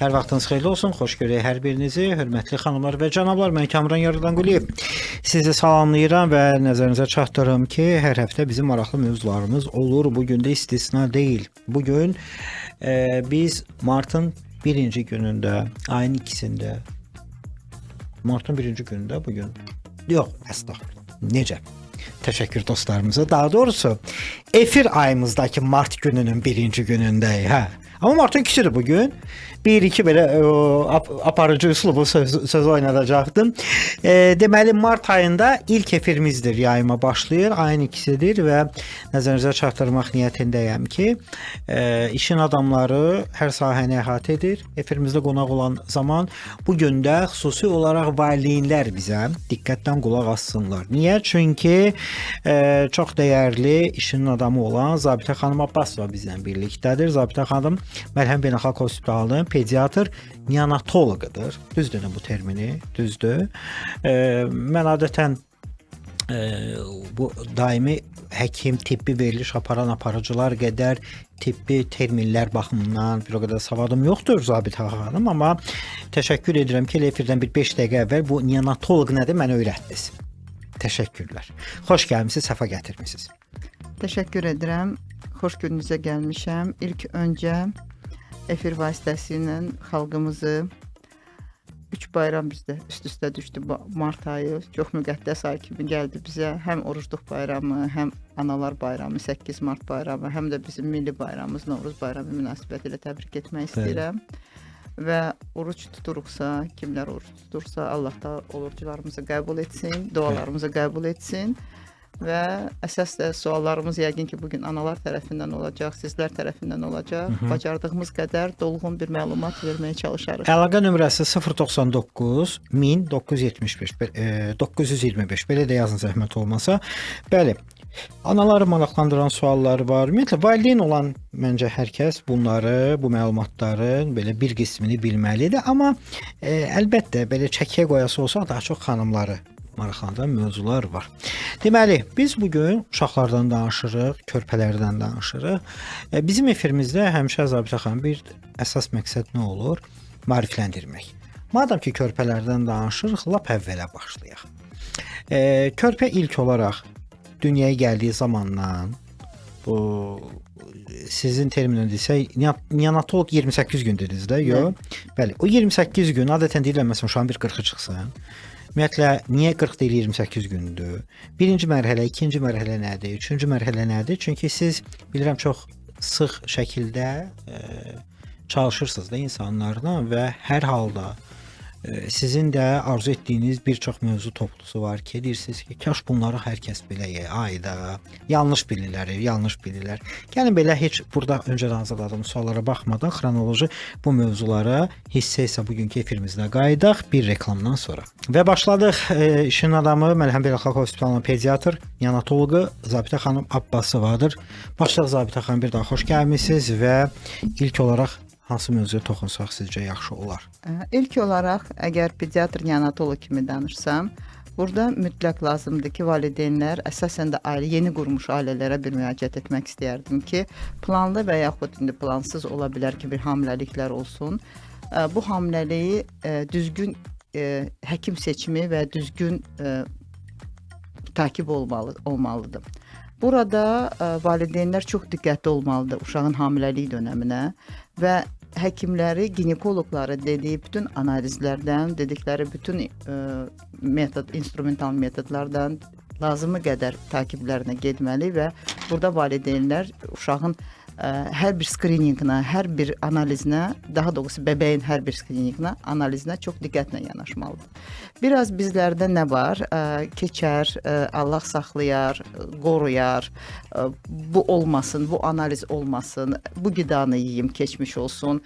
Hər vaxtınız xeyirli olsun. Xoş görək hər birinizi, hörmətli xanımlar və cənablar. Mən Kamran Yaradanquliyev sizi salamlayıram və nəzərinizə çatdırıram ki, hər həftə bizim maraqlı mövzularımız olur. Bu gün də istisna deyil. Bu gün biz martın 1-ci günündə, ayın 2-sində, martın 1-ci günündə bu gün. Yox, əstəğfurullah. Necə? Təşəkkür dostlarımıza. Daha doğrusu efir ayımızdakı mart gününün 1-ci günündəyik, hə. Amma martın 2-sidir bu gün. 1-2 belə aparıcı üslubu söz oynadacaqdım. Deməli mart ayında ilk efirimizdir, yayıma başlayır. Ayın 2-sidir və nəzərinizə çatdırmaq niyyətindəyəm ki, işin adamları hər sahəni əhatə edir. Efirimizdə qonaq olan zaman bu gün də xüsusi olaraq valideynlər bizə diqqətdən qulaq assınlar. Niyə? Çünki çox dəyərli işin adamı olan Zabitə xanım Abbasova bizlə birlikdədir. Zabitə xanım Məlhəm Beynəlxalq Hospitalının pediatr neonatoloqudur. Düzdür bu termini, düzdür. Mən adətən bu daimi həkim, tibbi veriliş aparan aparıcılar qədər tibbi terminlər baxımından bir o qədər savadım yoxdur Zabitə xanım, amma təşəkkür edirəm ki, efirdən bir 5 dəqiqə əvvəl bu neonatoloq nədir mənə öyrətdiniz. Təşəkkürlər. Xoş gəlmisiniz, səfa gətirmisiniz. Təşəkkür edirəm. Xoş gününüzə gəlmişəm. İlk öncə efir vasitəsilə xalqımızı 3 bayram bizdə üst-üstə düşdü. Mart ayı çox müqəddəs ay kimi gəldi bizə. Həm Orucluq bayramı, həm Analar bayramı, 8 Mart bayramı, həm də bizim milli bayramımız Novruz bayramı münasibətilə təbrik etmək istəyirəm. Və oruç tuturuqsa, kimlər oruç tutursa, Allah da oruçlarımızı qəbul etsin, dualarımızı qəbul etsin. Və əsas da suallarımız yəqin ki, bugün analar tərəfindən olacaq, sizlər tərəfindən olacaq. Bacardığımız qədər dolğun bir məlumat verməyə çalışarıq. Əlaqə nömrəsi 099 1975 925. Belə də yazın zəhmət olmasa. Bəli. Anaları maraqlandıran sualları var. Ümumiyyətlə valideyn olan məncə hər kəs bunları, bu məlumatların belə bir qismini bilməlidir, amma əlbəttə belə çəkiyə qoyası olsa daha çox xanımları maraqlandıran mövzular var. Deməli, biz bu gün uşaqlardan danışırıq, körpələrdən danışırıq. Bizim efirimizdə həmişə Zabitə xanım bir əsas məqsəd nə olur? Maarifləndirmək. Madam ki, körpələrdən danışırıq, lap əvvələ başlayaq. Körpə ilk olaraq dünyaya gəldiyi zamandan bu sizin terminlə desək, neonatoloq 28 gün dediniz də, yox? Bəli, o 28 gün adətən deyirlər məsələn uşağın bir 40-ı çıxsın. Ümumiyyətlə, niyə 40 deyil 28 gündür? Birinci mərhələ, ikinci mərhələ nədir? Üçüncü mərhələ nədir? Çünki siz, bilirəm, çox sıx şəkildə çalışırsınız da insanlarla və hər halda sizin də arzu etdiyiniz bir çox mövzu toplusu var ki, deyirsiniz ki, kaş bunları hər kəs belə ayda, yanlış bilirlər. Gəlin belə heç burada öncədən hazırladığım suallara baxmadan xronoloji bu mövzulara hissə bugünkü efirimizdə qayıdaq bir reklamdan sonra. Və başladıq. İşin adamı Məlhəm Beynəlxalq Hospitalının pediatr, neonatoloqu Zabitə xanım Abbasovadır. Başlayaq Zabitə xanım, bir daha xoş gəlmisiniz və ilk olaraq hansı mövzuya toxunsaq sizcə yaxşı olar? İlk olaraq, əgər pediatr neonatoloq kimi danışsam, burada mütləq lazımdır ki, valideynlər əsasən də yeni qurmuş ailələrə bir müraciət etmək istəyərdim ki, planlı və yaxud indi plansız ola bilər ki, bir hamiləliklər olsun. Bu hamiləliyi düzgün həkim seçimi və düzgün takib olmalıdır. Burada valideynlər çox diqqətli olmalıdır uşağın hamiləlik dönəminə və həkimləri, ginekoloqları dediyi bütün analizlərdən, dedikləri bütün instrumental metodlardan lazımı qədər takiblərinə getməli və burada valideynlər uşağın hər bir skrininqinə, hər bir analizinə, daha doğrusu bəbəyin hər bir skrininqinə, analizinə çox diqqətlə yanaşmalıdır. Biraz bizlərdə nə var? Keçər, Allah saxlayar, qoruyar, bu olmasın, bu analiz olmasın, bu qidanı yeyim, keçmiş olsun,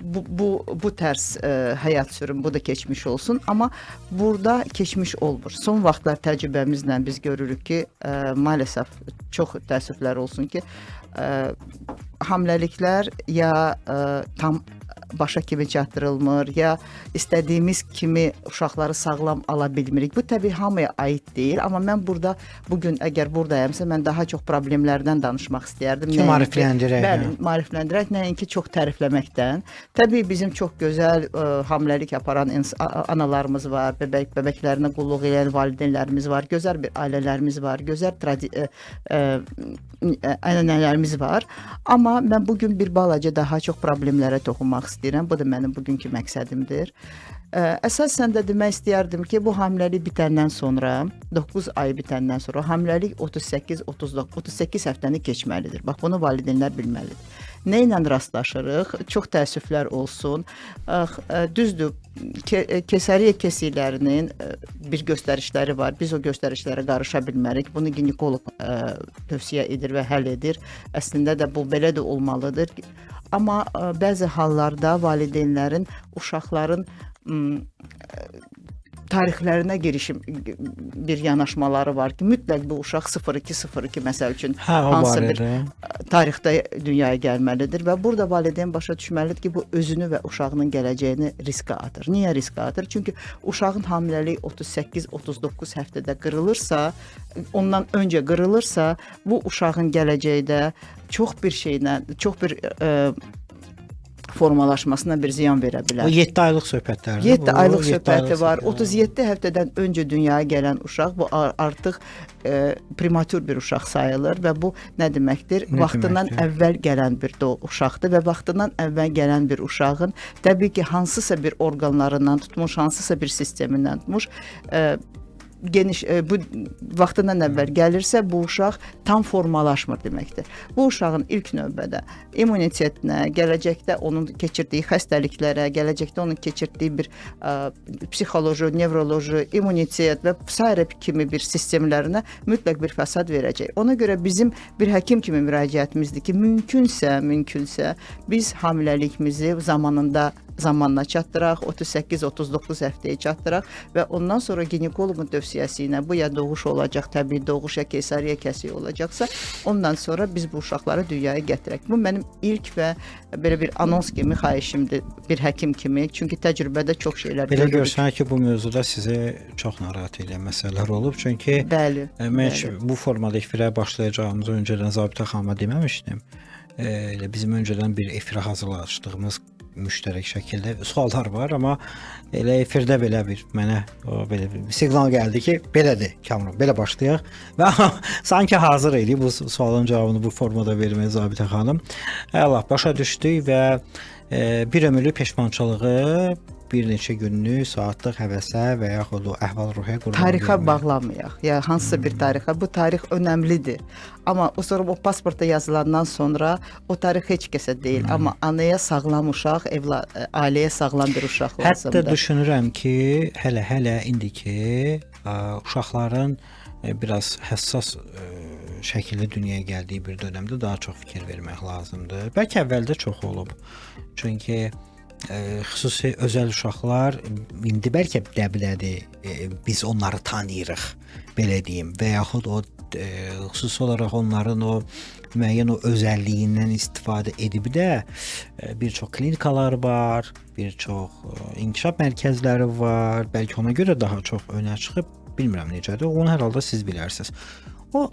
bu tərs həyat sürüm, bu da keçmiş olsun. Amma burada keçmiş olmur. Son vaxtlar təcrübəmizlə biz görürük ki, maalesef çox təəssüflər olsun ki, hamiləliklər ya tam başa kimi çatdırılmır, ya istədiyimiz kimi uşaqları sağlam ala bilmirik. Bu təbii hamıya aid deyil, amma mən burada bugün əgər buradayamsa mən daha çox problemlərdən danışmaq istəyərdim. Ki, maarifləndirək. Bəli, maarifləndirək, nəinki çox tərifləməkdən. Təbii bizim çox gözəl hamiləlik aparan analarımız var, bebəklərinə qulluq edən valideynlərimiz var, gözəl bir ailələrimiz var, gözəl ənənələrimiz var. Amma mən bugün bir balaca daha çox problemlərə toxunmaq istəyirəm. Bu da mənim bugünkü məqsədimdir. Əsasən də demək istəyərdim ki, bu hamiləlik bitəndən sonra, 9 ay bitəndən sonra hamiləlik 38 həftəni keçməlidir. Bax, bunu valideynlər bilməlidir. Nə ilə rastlaşırıq? Çox təəssüflər olsun. Düzdür, kesariya kesiklərinin bir göstərişləri var. Biz o göstərişlərə qarışa bilmərik. Bunu ginekoloq tövsiyə edir və həll edir. Əslində də bu belə də olmalıdır. Amma bəzi hallarda valideynlərin uşaqların tarixlərinə girişim bir yanaşmaları var ki, mütləq bu uşaq 0202 məsəl üçün hansı bir tarixdə dünyaya gəlməlidir və burada valideyn başa düşməlidir ki, bu özünü və uşağının gələcəyini riskə atır. Niyə riskə atır? Çünki uşağın hamiləliyi 38-39 həftədə qırılırsa, ondan öncə qırılırsa, bu uşağın gələcəkdə çox bir formalaşmasına bir ziyan verə bilər. O 7 aylıq söhbətlərdir. 7 aylıq söhbəti var. 37 həftədən öncə dünyaya gələn uşaq bu artıq prematur bir uşaq sayılır və bu nə deməkdir? Vaxtından əvvəl gələn bir uşaqdır və vaxtından əvvəl gələn bir uşağın təbii ki, hansısa bir orqanlarından tutmuş, hansısa bir sistemindən tutmuş geniş bu vaxtından əvvəl gəlirsə, bu uşaq tam formalaşmır deməkdir. Bu uşağın ilk növbədə immunitetinə, gələcəkdə onun keçirdiyi xəstəliklərə, gələcəkdə onun keçirdiyi bir psixoloji, nevroloji, immunitet və s. kimi bir sistemlərinə mütləq bir fəsad verəcək. Ona görə bizim bir həkim kimi müraciətimizdir ki, mümkünsə biz hamiləliyimizi zamanla çatdıraq, 38-39 həftəyə çatdıraq və ondan sonra ginekoloqun tövsiyəsi ilə bu ya doğuş olacaq, təbii doğuş ya kesariya kəsiyi olacaqsa, ondan sonra biz bu uşaqları dünyaya gətirək. Bu mənim ilk və belə bir anons kimi xahişimdir bir həkim kimi. Çünki təcrübədə çox şeylər görürük. Belə görsən ki, bu mövzuda sizi çox narahat edən məsələlər olub. Çünki mən bu formada efirə başlayacağımızı öncədən zabitə xanıma deməmişdim. Bizim öncədən bir efirə hazırlaşdığımız müştərək şəkildə suallar var, amma elə efirdə belə bir mənə belə bir siqnal gəldi ki, belədir Kamran, belə başlayaq və sanki hazır idi bu sualın cavabını bu formada verməyə Zabitə xanım. Allah başa düşdük və bir ömürlük peşmançılığı bir neçə günlük, saatlıq həvəsə və yaxud o əhval-ruhiyyə qurbanı tarixə bağlamayaq. Ya hansısa bir tarixə. Bu tarix önəmlidir. Amma sonra o pasportda yazılandan sonra o tarix heç kəsə deyil. Amma anaya sağlam uşaq, ailəyə sağlam bir uşaq lazımdır. Hətta düşünürəm ki, hələ indiki uşaqların biraz həssas şəkildə dünyaya gəldiyi bir dönəmdə daha çox fikir vermək lazımdır. Bəlkə əvvəldə çox olub. Çünki xüsusi özəl uşaqlar indi bəlkə dəblədir, biz onları tanıyırıq, belə deyim, və yaxud o xüsusi olaraq onların o müəyyən o özəlliyindən istifadə edib də bir çox klinikalar var, bir çox inkişaf mərkəzləri var, bəlkə ona görə daha çox önə çıxıb, bilmirəm necədir, onu hər halda siz bilərsiniz. O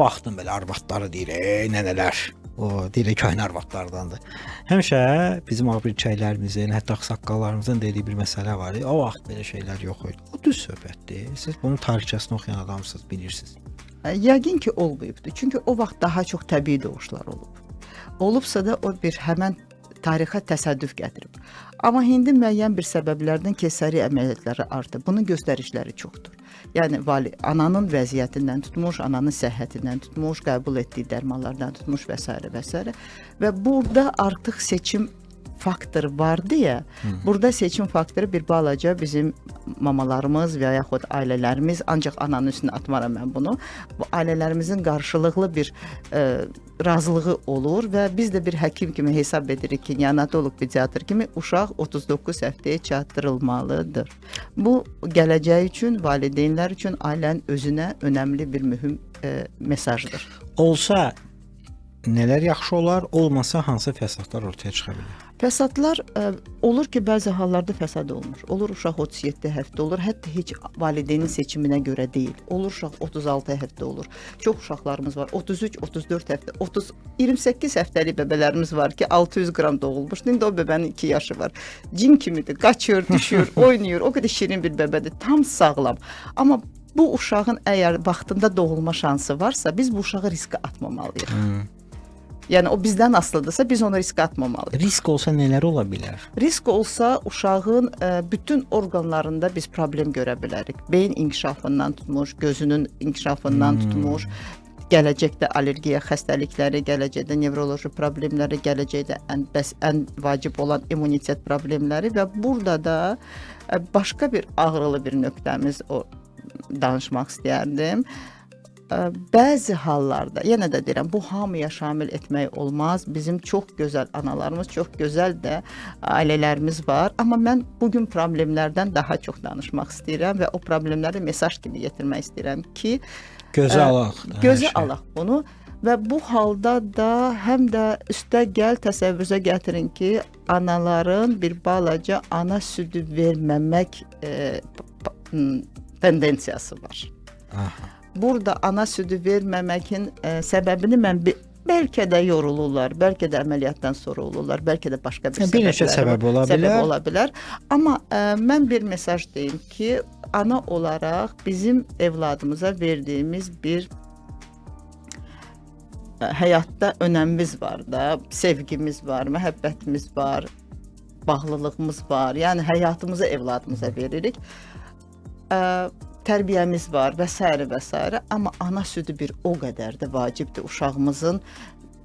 vaxtın belə arvadları deyir, nənələr, o deyir köhnə arvadlardandır. Həmişə bizim abirçəklərimizin, hətta ağsaqqallarımızın dediyi bir məsələ var. O vaxt belə şeylər yox idi. O düz söhbətdir. Siz bunun tarixçəsini oxuyan adamsınız, bilirsiniz. Yəqin ki, olmayıbdır. Çünki o vaxt daha çox təbii doğuşlar olub. Olubsa da o bir həmən tarixə təsadüf gətirib. Amma indi müəyyən bir səbəblərdən kesariya əməliyyatları artıb. Bunun göstərişləri çoxdur. Yəni ananın vəziyyətindən tutmuş, ananın səhhətindən tutmuş, qəbul etdiyi dərmanlardan tutmuş və s. və s. Və burada artıq seçim faktor var deyə, burada seçim faktoru bir balaca bizim mamalarımız və yaxud ailələrimiz, ancaq ananın üstünə atmaram mən bunu, bu ailələrimizin qarşılıqlı bir razılığı olur və biz də bir həkim kimi hesab edirik ki, neonatoloq pediatr kimi uşaq 39 həftəyə çatdırılmalıdır. Bu gələcək üçün, valideynlər üçün ailənin özünə önəmli bir mühüm mesajdır. Olsa nələr yaxşı olar, olmasa hansı fəsadlar ortaya çıxa bilər? Fəsadlar olur ki, bəzi hallarda fəsad olmur. Olur uşaq 37 həftə olur, hətta heç valideynin seçiminə görə deyil. Olur uşaq 36 həftə olur. Çox uşaqlarımız var. 33, 34 həftə, 30, 28 həftəlik bəbələrimiz var ki, 600 qram doğulmuş. İndi o bəbənin 2 yaşı var. Cin kimidir, qaçır, düşür, oynayır. O qədər şirin bir bəbədir, tam sağlam. Amma bu uşağın əgər vaxtında doğulma şansı varsa, biz bu uşağı riskə atmamalıyıq. Yəni o bizdən asılıdırsa biz onu riskə atmamalıyıq. Risk olsa nələr ola bilər? Risk olsa uşağın bütün orqanlarında biz problem görə bilərik. Beyin inkişafından tutmuş, gözünün inkişafından tutmuş, gələcəkdə allergiya xəstəlikləri, gələcəkdə nevroloji problemləri, gələcəkdə ən vacib olan immunitet problemləri və burada da başqa bir ağrılı bir nöqtəmiz danışmaq istəyərdim. Bəzi hallarda, yenə də deyirəm, bu hamıya şamil etmək olmaz. Bizim çox gözəl analarımız, çox gözəl də ailələrimiz var. Amma mən bugün problemlərdən daha çox danışmaq istəyirəm və o problemləri mesaj kimi yetirmək istəyirəm ki, gözə alaq. Gözə alaq bunu və bu halda da həm də üstə gəl təsəvvürə gətirin ki, anaların bir balaca ana südü verməmək tendensiyası var. Aha. Burada ana südü verməməkin səbəbini mən bəlkə də yorulurlar, bəlkə də əməliyyatdan sonra olurlar, bəlkə də başqa bir neçə səbəb ola bilər. Amma mən bir mesaj deyim ki, ana olaraq bizim evladımıza verdiyimiz bir həyatda önəmimiz var da, sevgimiz var, məhəbbətimiz var, bağlılığımız var. Yəni həyatımızı evladımıza veririk. Tərbiyəmiz var və s. Amma ana südü bir o qədər də vacibdir uşağımızın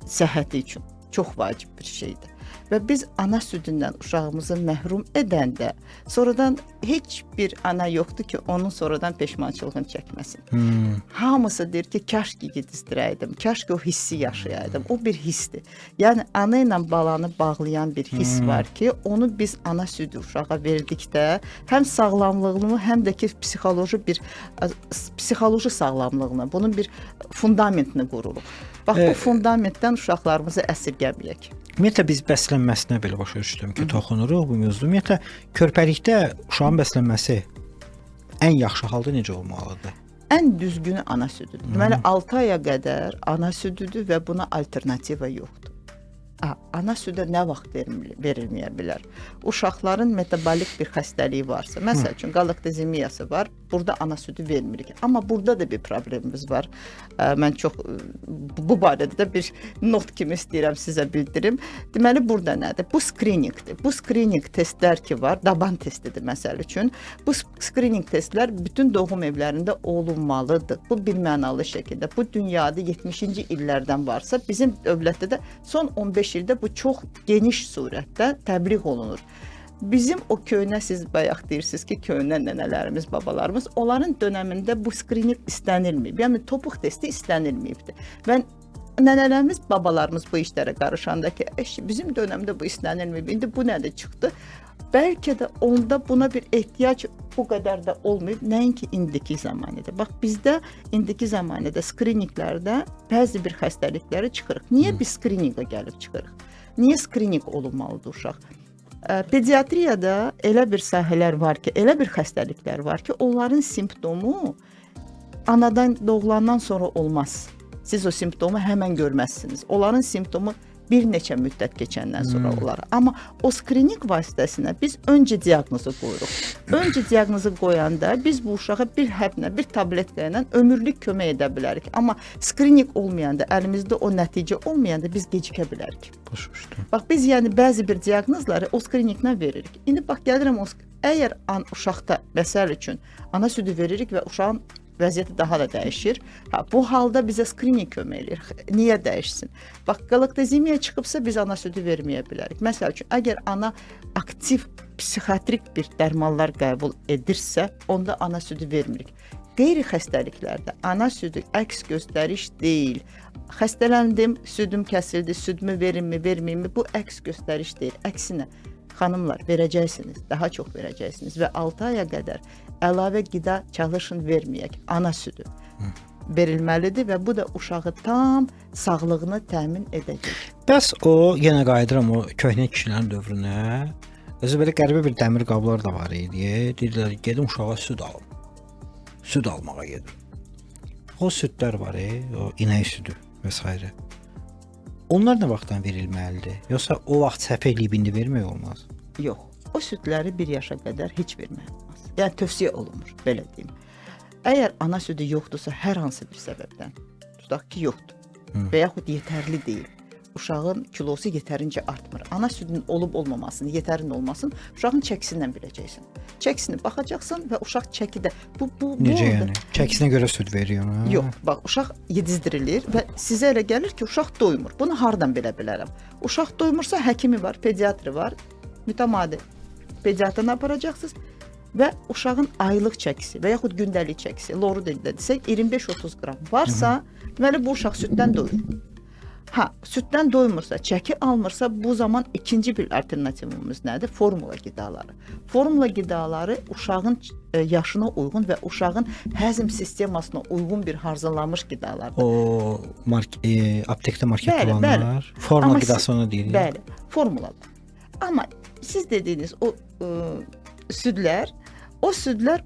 səhhəti üçün. Çox vacib bir şeydir. Və biz ana südündən uşağımızı məhrum edəndə sonradan heç bir ana yoxdur ki, onun sonradan peşmançılığını çəkməsin. Hamısı deyir ki, kaş ki yedizdirəydim, kaş ki o hissi yaşayaydım. O bir hissdir. Yəni ana ilə balanı bağlayan bir hiss var ki, onu biz ana südü uşağa verdikdə həm sağlamlığını, həm də ki psixoloji sağlamlığını, bunun bir fundamentini qururuq. Bax, bu fundamentdən uşaqlarımızı əsirgəməyək. Ümumiyyətlə biz bəslənməsinə belə başa düşdüm ki, toxunuruq bu mövzuda. Ümumiyyətlə körpəlikdə uşağın bəslənməsi ən yaxşı halda necə olmalıdır? Ən düzgünü ana südüdür. Deməli 6 aya qədər ana südüdür və buna alternativa yoxdur. Ana südə nə vaxt verilməyə bilər? Uşaqların metabolik bir xəstəliyi varsa, məsəl üçün qalaktozemiyası var, burada ana südü vermirik. Amma burada da bir problemimiz var. Mən çox bu barədə də bir not kimi istəyirəm sizə bildirim. Deməli burada nədir? Bu skriningdir. Bu skrining testlər ki var, daban testidir məsəl üçün. Bu skrining testlər bütün doğum evlərində olunmalıdır. Bu bir mənalı şəkildə. Bu dünyada 70-ci illərdən varsa, bizim dövlətdə də son 15 ildə bu çox geniş surətdə təbliğ olunur. Bizim o köhnə, siz bayaq deyirsiniz ki, köhnə nənələrimiz, babalarımız, onların dönəmində bu skrining istənilməyib. Yəni topuq testi istənilməyibdir. Və nənələrimiz, babalarımız bu işlərə qarışanda ki, bizim dönəmdə bu istənilməyib, indi bu nədir çıxdı? Bəlkə də onda buna bir ehtiyac bu qədər də olmayıb, nəinki indiki zamanədə. Bax, bizdə indiki zamanədə skrininglərdə bəzi bir xəstəlikləri çıxırıq. Niyə biz skriningə gəlib çıxırıq? Niyə skrining olunmalıdır uşaq? Pediatriyada elə bir sahələr var ki, elə bir xəstəliklər var ki, onların simptomu anadan doğulandan sonra olmaz. Siz o simptomu həmən görməzsiniz. Onların simptomu bir neçə müddət keçəndən sonra olar. Amma o skrining vasitəsinə biz öncə diaqnozu qoyuruq. Öncə diaqnozu qoyanda biz bu uşağa bir həbnə, bir tabletka ilə ömürlük kömək edə bilərik. Amma skrining olmayanda, əlimizdə o nəticə olmayanda biz gecikə bilərik. Bax, biz yəni bəzi bir diaqnozları o skrininglə veririk. İndi bax, gəlirəm, əgər uşaqda, məsəl üçün, ana südü veririk və uşağın vəziyyəti daha da dəyişir. Bu halda bizə skrining kömək edir. Niyə dəyişsin? Bax, qalaktozemiya çıxıbsa biz ana südü verməyə bilərik. Məsəl üçün, əgər ana aktiv psixiatrik bir dərmanlar qəbul edirsə, onda ana südü vermirik. Qeyri-xəstəliklərdə ana südü əks göstəriş deyil. Xəstələndim, südüm kəsildi, südümü verimmi, verməyimmi? Bu əks göstəriş deyil. Əksinə, xanımlar, verəcəksiniz, daha çox verəcəksiniz və 6 aya qədər əlavə qida çalışın verməyək, ana südü. verilməlidir və bu da uşağı tam sağlığını təmin edəcək. Bəs o yenə qayıdıram o köhnə kişilərin dövrünə. Özü belə qəribə bir dəmir qablar da var idi. Deyirlər gedin uşağa süd alın. Süd almağa gedin. O südlər var, o inək südü və s. Onlar nə vaxtdan verilməlidir? Yoxsa o vaxt səhv eləyib indi vermək olmaz? Yox, o südləri 1 yaşa qədər heç vermək olmaz. Yəni tövsiyə olunmur, belə deyim. Əgər ana südü yoxdursa, hər hansı bir səbəbdən, tutaq ki, yoxdur və yaxud yetərli deyil, uşağın kilosu yetərincə artmır. Ana südünün olub-olmamasını, yetərli olmasını uşağın çəkisindən biləcəksən. Çəkisini baxacaqsan və uşaq çəkidə Necə yəni? Çəkisinə görə süd verir ona? Yox, bax, uşaq yedizdirilir və sizə elə gəlir ki, uşaq doymur. Bunu hardan bilə bilərəm? Uşaq doymursa həkimi var, pediatri var, mütəmadi pediatrına aparacaqsınız və uşağın aylıq çəkisi və yaxud gündəlik çəkisi, loru dildə desək 25-30 qram varsa, deməli bu uşaq süddən doyur. Süddən doymursa, çəki almırsa, bu zaman ikinci bir alternativimiz nədir? Formula qidaları. Formula qidaları uşağın yaşına uyğun və uşağın həzm sistemasına uyğun bir hazırlanmış qidalardır. O aptekdə marketdə olanlar formula qidası onu deyir. Bəli, formuladır. Amma siz dediyiniz o südlər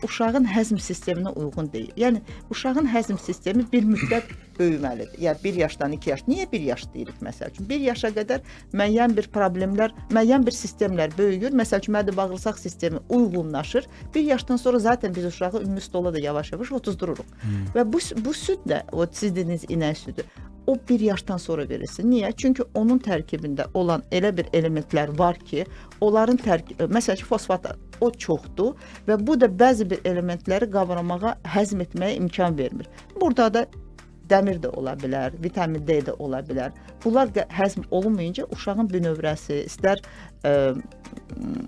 uşağın həzm sisteminə uyğun deyil. Yəni uşağın həzm sistemi bir müddət böyüməlidir. Yəni 1 yaşdan 2 yaş. Niyə 1 yaş deyirik məsəl üçün? 1 yaşa qədər müəyyən bir problemlər, müəyyən bir sistemlər böyüyür. Məsəl üçün mədə-bağırsaq sistemi uyğunlaşır. 1 yaşdan sonra zaten biz uşağı ümumi stola da yavaş-yavaş otuzdururuq. Və bu süd də, o siz dediyiniz inək südü, o 1 yaşdan sonra verilsin. Niyə? Çünki onun tərkibində olan elə bir elementlər var ki, onların məsəl ki, fosfat o çoxdur və bu da bəzi bir elementləri qavramağa, həzm etməyə imkan vermir. Burada da dəmir də ola bilər, vitamin D də ola bilər. Bunlar həzm olunmayınca uşağın bünövrəsi, istər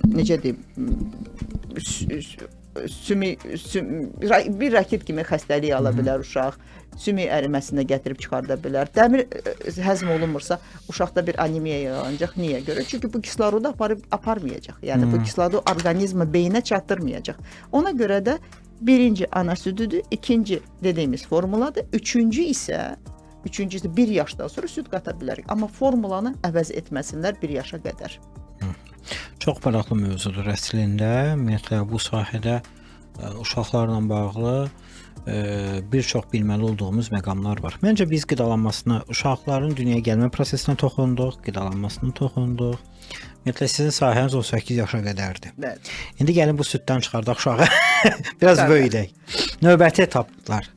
necə deyim, bir raket kimi xəstəlik ala bilər uşaq, sümük əriməsinə gətirib çıxarda bilər. Dəmir həzm olunmursa, uşaqda bir anemiya yaranacaq. Niyə görə? Çünki bu kislodu aparmayacaq. Yəni bu kislodu orqanizmə, beyinə çatdırmayacaq. Ona görə də birinci ana südüdür, ikinci dediyimiz formuladır, üçüncü isə 1 yaşdan sonra süd qata bilərik. Amma formulanı əvəz etməsinlər 1 yaşa qədər. Çox maraqlı mövzudur əslində. Ümumiyyətlə bu sahədə uşaqlarla bağlı bir çox bilməli olduğumuz məqamlar var. Məncə biz qidalanmasına, uşaqların dünyaya gəlmə prosesinə toxunduq, qidalanmasına toxunduq. Ümumiyyətlə sizin sahəniz 18 yaşa qədərdir. Bəli. İndi gəlin bu süddən çıxardaq uşağı. Biraz böyüdək. Növbəti etaplar.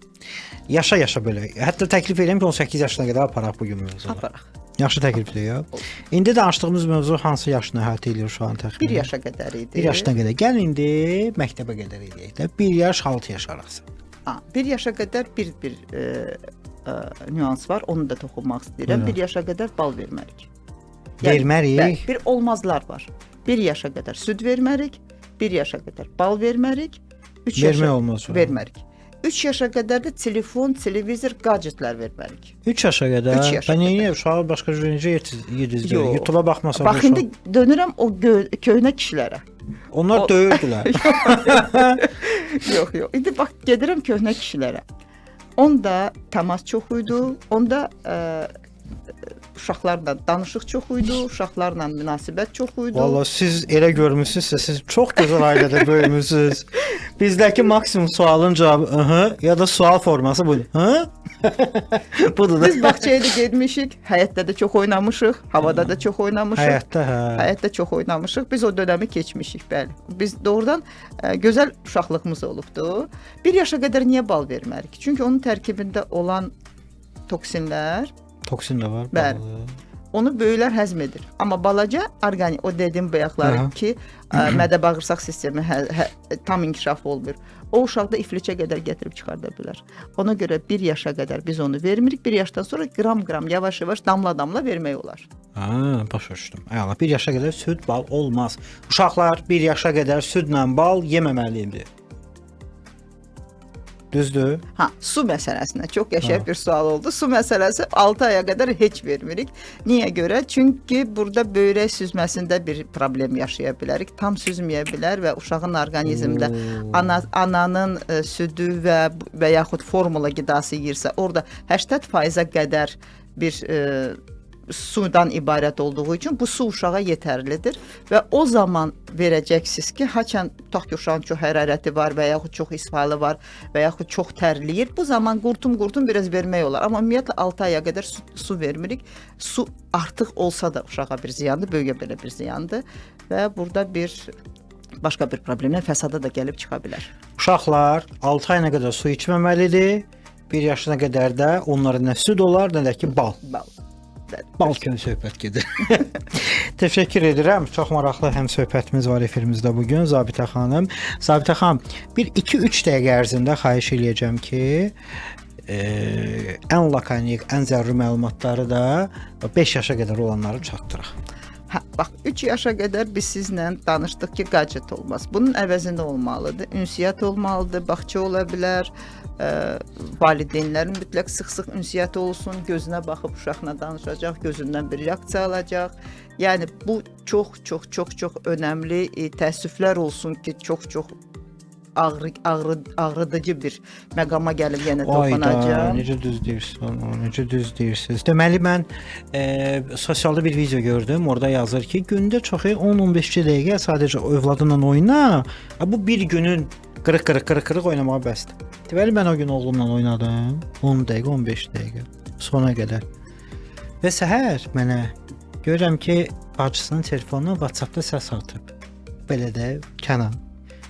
Yaşa-yaşa belə. Hətta təklif edirəm ki, 18 yaşına qədər aparaq bu gün mövzunu. Aparaq. Yaxşı təklifdir ya. İndi danışdığımız mövzu hansı yaşını əhatə edir uşağın təxminən? 1 yaşa qədər idi. 1 yaşına qədər. Gəl indi məktəbə qədər edək də. 1 yaş 6 yaş arası. 1 yaşa qədər bir nüans var, onu da toxunmaq istəyirəm. 1 yaşa qədər bal vermərik. Vermərik? Bəli, bir olmazlar var. 1 yaşa qədər süd vermərik, 1 yaşa qədər bal vermərik, 3 yaşa vermərik. 3 yaşa qədər də telefon, televizor, gadgetlər vermərik. 3 yaşa qədər? Ben niyə uşağı başqa cür necə yedizdirir? YouTube-a baxmasa bax, indi dönürəm o köhnə kişilərə. Onlar döyürdülər. Yox. İndi bax, gedirəm köhnə kişilərə. Onda təmas çox idi, onda uşaqlarla danışıq çox idi, uşaqlarla münasibət çox idi. Vallahi siz elə görmüsünüzsə, siz çox gözəl ailədə böyümüsünüz. Bizdəki maksimum sualın cavabı ya da sual forması budur. Budur da. Biz bağçaya da getmişik, həyətdə də çox oynamışıq, havada da çox oynamışıq. Həyətdə çox oynamışıq. Biz o dönəmi keçmişik, bəli. Biz doğrudan gözəl uşaqlığımız olubdu. 1 yaşa qədər niyə bal vermərik? Çünki onun tərkibində olan toksinlər Toksin də var. Bəli. Onu böyüklər həzm edir. Amma balaca orqanik, o dediyim bayaqları ki, mədə-bağırsaq sistemi tam inkişaf olmur. O uşaqda iflicə qədər gətirib çıxarda bilər. Ona görə 1 yaşa qədər biz onu vermirik. 1 yaşdan sonra qram-qram, yavaş-yavaş, damla-damla vermək olar. Başa düşdüm. Əla, 1 yaşa qədər süd, bal olmaz. Uşaqlar 1 yaşa qədər südlə bal yeməməlidir. Düzdür? Ha, su məsələsinə çox qəşəng bir sual oldu. Su məsələsi 6 aya qədər heç vermirik. Niyə görə? Çünki burada böyrək süzməsində bir problem yaşaya bilərik. Tam süzməyə bilər və uşağın orqanizmində ananın südü və yaxud formula qidası yeyirsə, orada 80%-ə qədər bir sudan ibarət olduğu üçün bu su uşağa yetərlidir və o zaman verəcəksiniz ki, haçan tutaq ki, uşağın çox hərarəti var və yaxud çox ishalı var və yaxud çox tərləyir. Bu zaman qurtum biraz vermək olar. Amma ümumiyyətlə 6 aya qədər su vermirik. Su artıq olsa da uşağa bir ziyandır, böyüyə belə bir ziyandır və burada başqa bir problemlə fəsada da gəlib çıxa bilər. Uşaqlar 6 ayına qədər su içməməlidir. 1 yaşına qədər də onların nə süd olar, nə də ki bal. Bal kimi söhbət gedir. Təşəkkür edirəm. Çox maraqlı həm söhbətimiz var efirimizdə bugün Zabitə xanım. Zabitə xanım, bir 2-3 dəqiqə ərzində xahiş eləyəcəm ki, ən lakanik, ən zəruri məlumatları da 5 yaşa qədər olanları çatdıraq. Hə, bax 3 yaşa qədər biz sizlə danışdıq ki, gadget olmaz. Bunun əvəzində olmalıdır. Ünsiyyət olmalıdır, bağça ola bilər. Valideynlərin mütləq sıx-sıx ünsiyyəti olsun, gözünə baxıb uşaqla danışacaq, gözündən bir reaksiya alacaq. Yəni bu çox önəmli. Təəssüflər olsun ki, çox ağrıdıcı bir məqama gəlib yenə toxunacaq. Necə düz deyirsiniz. Deməli mən sosialda bir video gördüm. Orada yazır ki, gündə çoxu 10-15 dəqiqə sadəcə övladınla oyna. Bu bir günün qırıq oynamağa bəsdir. Deməli mən o gün oğlumla oynadım 10 dəqiqə, 15 dəqiqə sona qədər. Və səhər mənə görürəm ki, bacısının telefonuna WhatsApp-da səs atıb. Belə də Kənan.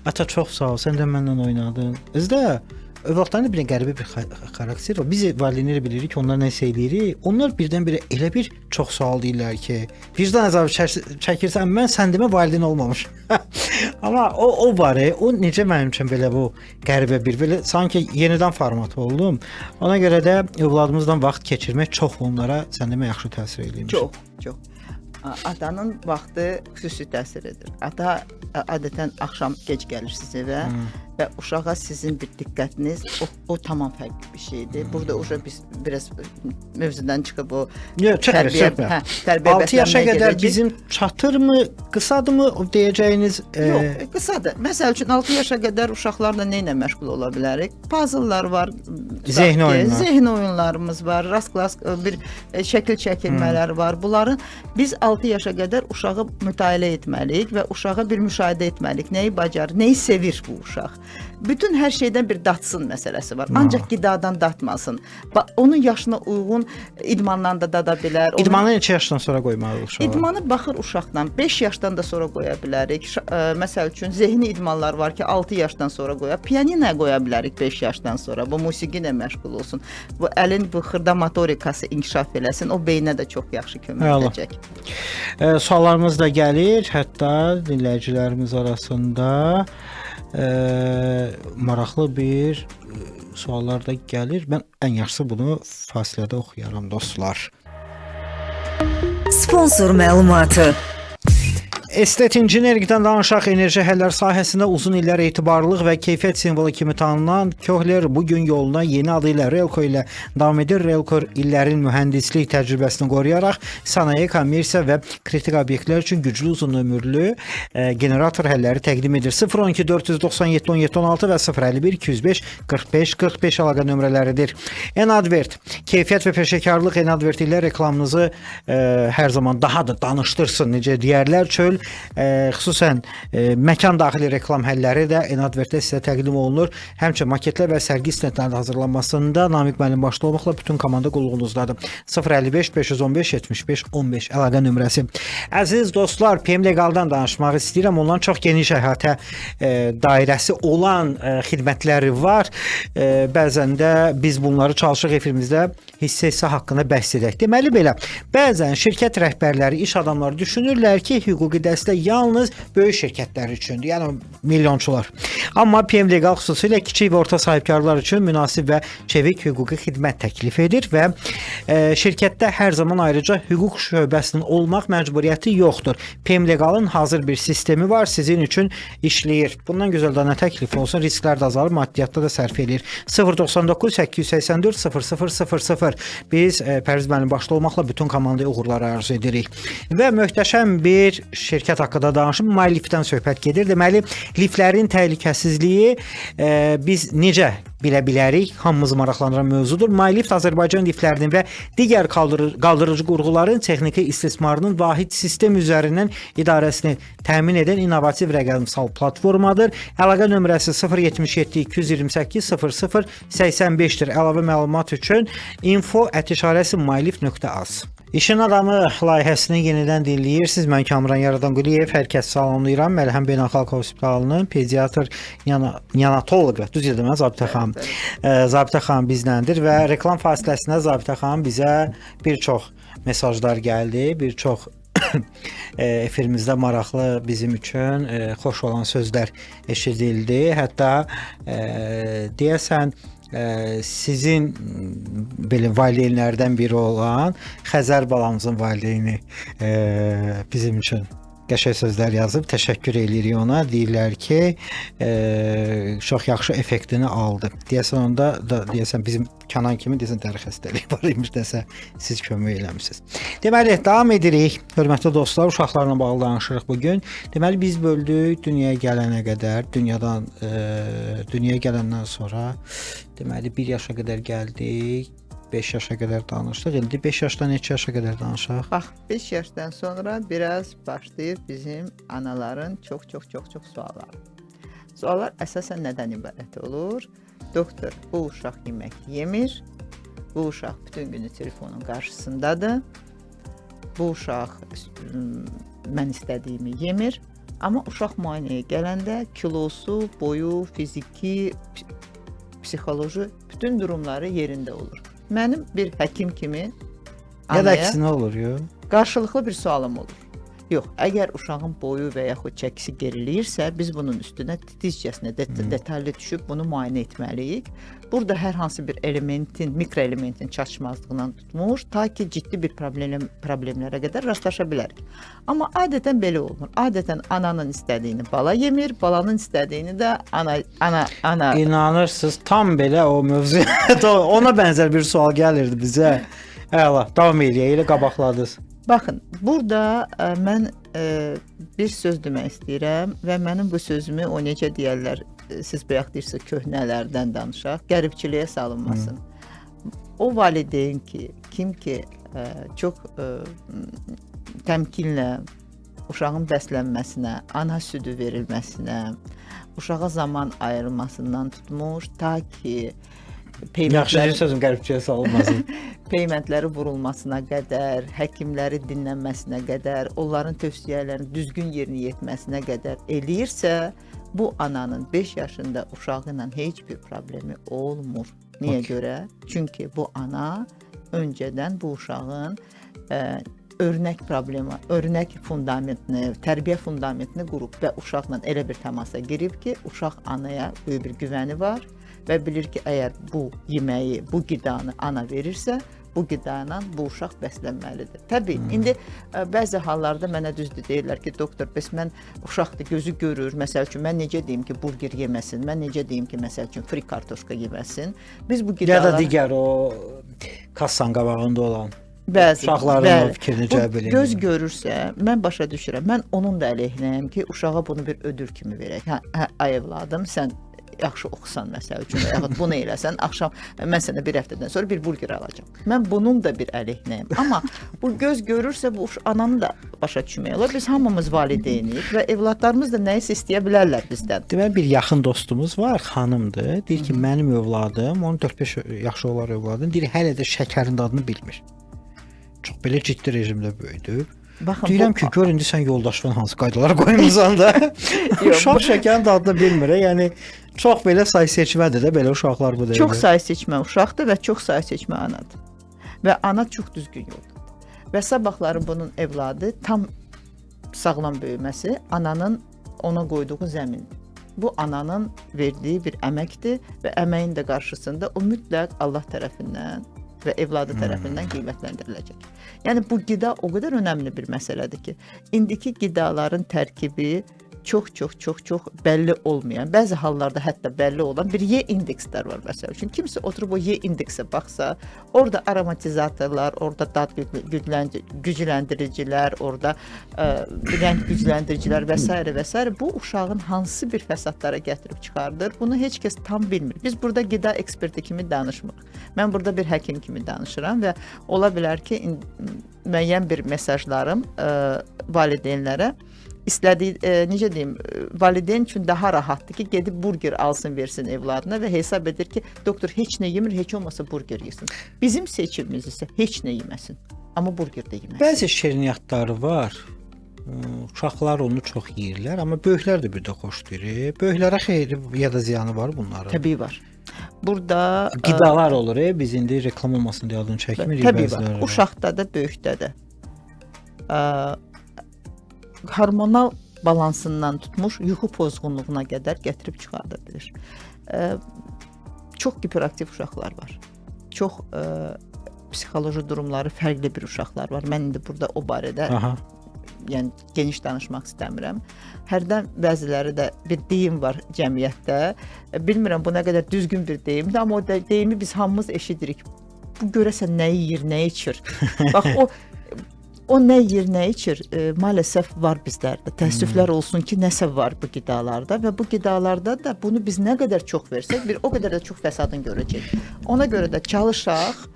Ata çox sağ ol, sən də mənlə oynadın. Özdə övladların bir qəribə bir xarakter var. Biz valideynlər bilirik ki, onlar nəsə eləyirik. Onlar birdən-birə elə bir çox sual deyirlər ki, vicdan əzabı çəkirsən, mən sən demə valideyn olmamış. Amma o var, o necə mənim üçün belə bu qəribə bir belə sanki yenidən format oldum. Ona görə də övladımızla vaxt keçirmək çox onlara sən demə yaxşı təsir eləyir. Çox. Atanın vaxtı xüsusi təsir edir. Ata adətən axşam gec gəlir sizə və uşağa sizin bir diqqətiniz o tamam fərqli bir şeydir. Burada biz biraz mövzudan çıxıb o tərbiyə 6 yaşa qədər bizim çatırmı, qısadırmı deyəcəyiniz? Yox, qısadır. Məsəl üçün 6 yaşa qədər uşaqlarla nə ilə məşğul ola bilərik? Puzzle'lar var, zehn oyunlarımız var, rast-klass bir şəkil çəkilmələr var. Bunların biz 6 yaşa qədər uşağı mütaliə etməliyik və uşağa bir müşahidə etməliyik. Nəyi bacarır, nəyi sevir bu uşaq? Bütün hər şeydən bir datsın məsələsi var. Ancaq qidadan datmasın. Onun yaşına uyğun idmandan da dada bilər. İdmanı neçə yaşdan sonra qoymalıyıq uşağa? İdmanı baxır uşaqdan. 5 yaşdan da sonra qoya bilərik. Məsəl üçün zehni idmanlar var ki, 6 yaşdan sonra qoya. Pianinoya qoya bilərik 5 yaşdan sonra. Bu musiqi ilə məşğul olsun. Bu əlin bu xırda motorikası inkişaf eləsin. O beynə də çox yaxşı kömək edəcək. Suallarımız da gəlir. Hətta dinləyicilərimiz arasında maraqlı bir suallar da gəlir. Mən ən yaxşısı bunu fasilədə oxuyaram dostlar. Sponsor məlumatı. Estet Engineeringdən danışaq. Enerji həllər sahəsində uzun illər etibarlılıq və keyfiyyət simvolu kimi tanınan Kohler bugün yoluna yeni adı ilə Relco ilə davam edir. Relco illərin mühəndislik təcrübəsini qoruyaraq sənaye, kommersiya və kritik obyektlər üçün güclü uzun ömürlü generator həlləri təqdim edir. 012 497 1716 və 051 205 45 45 əlaqə nömrələridir. Enadvert keyfiyyət və peşəkarlıq Enadvert ilə reklamınızı hər zaman daha da danışdırsın. Necə deyərlər, çöl xüsusən məkan daxili reklam həlləri də Enadvertdə sizə təqdim olunur. Həmçinin maketlər və sərgi istintlərinin hazırlanmasında Namiq müəllim başda olmaqla bütün komanda qulluğunuzdadır. 055 515 75 15 əlaqə nömrəsi. Əziz dostlar, PM Legaldan danışmaq istəyirəm. Onların çox geniş əhatə dairəsi olan xidmətləri var. Bəzən də biz bunları çalışıq efirimizdə hissə haqqında bəhs edək. Deməli belə, bəzən şirkət rəhbərləri, iş adamları düşünürlər ki, hüquqi vasitəsilə yalnız böyük şirkətlər üçündür, yəni milyonçular. Amma PM Legal xüsusilə kiçik və orta sahibkarlar üçün münasib və çevik hüquqi xidmət təklif edir və şirkətdə hər zaman ayrıca hüquq şöbəsinin olmaq məcburiyyəti yoxdur. PM Legalın hazır bir sistemi var, sizin üçün işləyir. Bundan gözəl daha nə təklif olsun, risklər də azalır, maddiyyatda da sərf edir. 099 884 0000. Biz Pərviz müəllim başda olmaqla bütün komandaya uğurlar arzu edirik. Və möhtəşəm bir şirkət haqqında danışım, MyLifdən söhbət gedir. Deməli, liflərin təhlükəsizliyi biz necə bilə bilərik? Hamımızı maraqlandıran mövzudur. MyLift Azərbaycan liflərinin və digər qaldırıcı qurğuların texniki istismarının vahid sistem üzərindən idarəsini təmin edən innovativ rəqəmsal platformadır. Əlaqə nömrəsi 077 228 0085-dir. Əlavə məlumat üçün info@mylift.az. İşin adamı layihəsini yenidən dinləyirsiniz. Mən Kamran Yaradanquliyev, hər kəs salamlayıram. Məlhəm Beynəlxalq Hospitalının pediatr neonatoloqu, düz dedim mən, Zabitə xanım. Zabitə xanım bizləndir və reklam fasiləsində Zabitə xanım bizə bir çox mesajlar gəldi, bir çox efirimizdə maraqlı bizim üçün xoş olan sözlər eşidildi. Hətta deyəsən sizin belə valideynlərdən biri olan Xəzər balamızın valideyni bizim üçün qəşəng sözlər yazıb. Təşəkkür edirik ona. Deyirlər ki, çox yaxşı effektini aldı. Deyəsən onda da deyəsən bizim Kənan kimi deyəsən dəri xəstəliyi var imiş desə siz kömək eləmisiniz. Deməli, davam edirik. Hörmətli dostlar, uşaqlarla bağlı danışırıq bu gün. Deməli, biz böldük dünyaya gələnə qədər, dünyaya gələndən sonra deməli 1 yaşa qədər gəldik. 5 yaşa qədər danışdıq. İndi 5 yaşdan neçə yaşa qədər danışaq? Bax, 5 yaşdan sonra biraz başlayır bizim anaların çox sualları. Suallar əsasən nədən ibarət olur? Doktor, bu uşaq yemək yemir. Bu uşaq bütün günü telefonun qarşısındadır. Bu uşaq mən istədiyimi yemir. Amma uşaq müayinəyə gələndə kilosu, boyu, fiziki, psixoloji bütün durumları yerində olur. Mənim bir həkim kimi ya da əksinə olur, yox? Qarşılıqlı bir sualım olur. Yox, əgər uşağın boyu və yaxud çəkisi geriləyirsə, biz bunun üstünə titizcəsinə detallı düşüb bunu müayinə etməliyik. Burada hər hansı bir elementin, mikroelementin çatışmazlığından tutmuş, ta ki ciddi bir problemlərə qədər rastlaşa bilərik. Amma adətən belə olmur. Adətən ananın istədiyini bala yemir, balanın istədiyini də ana. İnanırsınız, tam belə o mövzu ona bənzər bir sual gəlirdi bizə. Əla, davam edək, elə qabaqladınız. Baxın, burada mən bir söz demək istəyirəm və mənim bu sözümü o necə deyərlər, siz bayaq deyirsiniz köhnələrdən danışaq, qəribçiliyə salınmasın. O valideyn ki, kim ki çox təmkinlə uşağın bəslənməsinə, ana südü verilməsinə, uşağa zaman ayrılmasından tutmuş, ta ki Yaxşı sözüm qəribçiliyə salınmasın. Peymentləri vurulmasına qədər, həkimləri dinlənməsinə qədər, onların tövsiyələrini düzgün yerinə yetməsinə qədər eləyirsə, bu ananın 5 yaşında uşağı ilə heç bir problemi olmur. Niyə görə? Çünki bu ana öncədən bu uşağın örnək problemi, örnək fundamentini, tərbiyə fundamentini qurub və uşaqla elə bir təmasa girib ki, uşaq anaya böyük bir güvəni var və bilir ki, əgər bu yeməyi, bu qidanı ana verirsə, bu qidayla bu uşaq bəslənməlidir. Təbii, indi bəzi hallarda mənə düzdür deyirlər ki, doktor, bəs mən uşaqdır, gözü görür, məsəl üçün, mən necə deyim ki, burger yeməsin, mən necə deyim ki, məsəl üçün, fri kartoşka yeməsin. Biz bu qidalar... Ya da digər o kassan qabağında olan bəzi uşaqların fikrini cəlb edir. Göz görürsə, mən başa düşürəm, mən onun da əleyhinəyəm ki, uşağa bunu bir ödül kimi verək. Ay evladım, sən yaxşı oxusan məsəl üçün və yaxud bunu eləsən, axşam mən sənə bir həftədən sonra bir burger alacağam. Mən bunun da bir əleyhinəyəm. Amma bu göz görürsə, bu ananı da başa düşmək olar. Biz hamımız valideynik və evladlarımız da nəyisə istəyə bilərlər bizdən. Deməli, bir yaxın dostumuz var, xanımdır. Deyir ki, mənim övladım, onun 4-5 yaşı olar övladım, deyir, hələ də şəkərin dadını bilmir. Çox belə ciddi rejimdə böyüdüb. Baxın, deyirəm ki, gör indi sən yoldaşlığın hansı qaydalara qoymusan da. Uşaq şəkərin dadını bilmir. Yəni çox belə say seçmədir də belə uşaqlar bu deyil. Çox say seçmə uşaqdır və çox say seçmə anadır. Və ana çox düzgün yoldadır. Və sabahları bunun evladı tam sağlam böyüməsi ananın ona qoyduğu zəmin. Bu ananın verdiyi bir əməkdir və əməyin də qarşısında o mütləq Allah tərəfindən və evladı tərəfindən qiymətləndiriləcək. Yəni bu qida o qədər önəmli bir məsələdir ki, indiki qidaların tərkibi çox bəlli olmayan, bəzi hallarda hətta bəlli olan bir Y indekslər var məsəl üçün. Kimsə oturub o Y indeksə baxsa, orada aromatizatorlar, orada dad gücləndiricilər, orada rəng gücləndiricilər və s. bu uşağın hansı bir fəsadlara gətirib çıxardır, bunu heç kəs tam bilmir. Biz burada qida eksperti kimi danışmırıq. Mən burada bir həkim kimi danışıram və ola bilər ki, müəyyən bir mesajlarım valideynlərə istədiyi, necə deyim, valideyn üçün daha rahatdır ki, gedib burger alsın, versin evladına və hesab edir ki, doktor heç nə yemir, heç olmasa burger yesin. Bizim seçimimiz isə heç nə yeməsin, amma burger də yeməsin. Bəzi şirniyyatları var. Uşaqlar onu çox yeyirlər, amma böyüklər də bir də xoşlayır. Böyüklərə xeyri ya da ziyanı var bunların. Təbii var. Burada qidalar olur, biz indi reklam olmasın deyə adını çəkmirik. Təbii var. Uşaqda da, böyükdə də. Hormonal balansından tutmuş yuxu pozğunluğuna qədər gətirib çıxarda bilir. Çox hiperaktiv uşaqlar var. Çox psixoloji durumları fərqli bir uşaqlar var. Mən indi burada o barədə yəni geniş danışmaq istəmirəm. Hərdən bəziləri də bir deyim var cəmiyyətdə. Bilmirəm bu nə qədər düzgün bir deyimdir, amma o deyimi biz hamımız eşidirik. Bu görəsən nə yeyir, nə içir? Bax o nə yeyir, nə içir, maalesef var bizlərdə. Təəssüflər olsun ki, nəsə var bu qidalarda və bu qidalarda da bunu biz nə qədər çox versək, o qədər də çox fəsadını görəcək. Ona görə də çalışaq,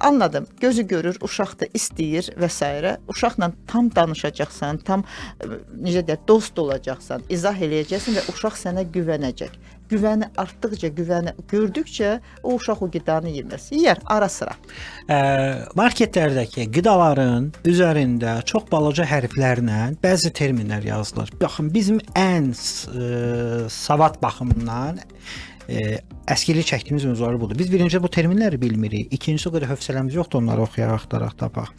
anladım, gözü görür, uşaq da istəyir və s. Uşaqla tam danışacaqsan, tam necə deyək, dost olacaqsan, izah eləyəcəksən və uşaq sənə güvənəcək. Güvəni artdıqca, güvəni gördükcə o uşaq o qidanı yeməz. Yeyər ara sıra. Marketlərdəki qidaların üzərində çox balaca hərflərlə bəzi terminlər yazılır. Baxın, bizim ən savad baxımından əskilik çəkdiyimiz mövzuları budur. Biz birinci bu terminləri bilmirik. İkincisi o qədər hövsələmiz yoxdur onları oxuyaraq, axtaraq, tapaq.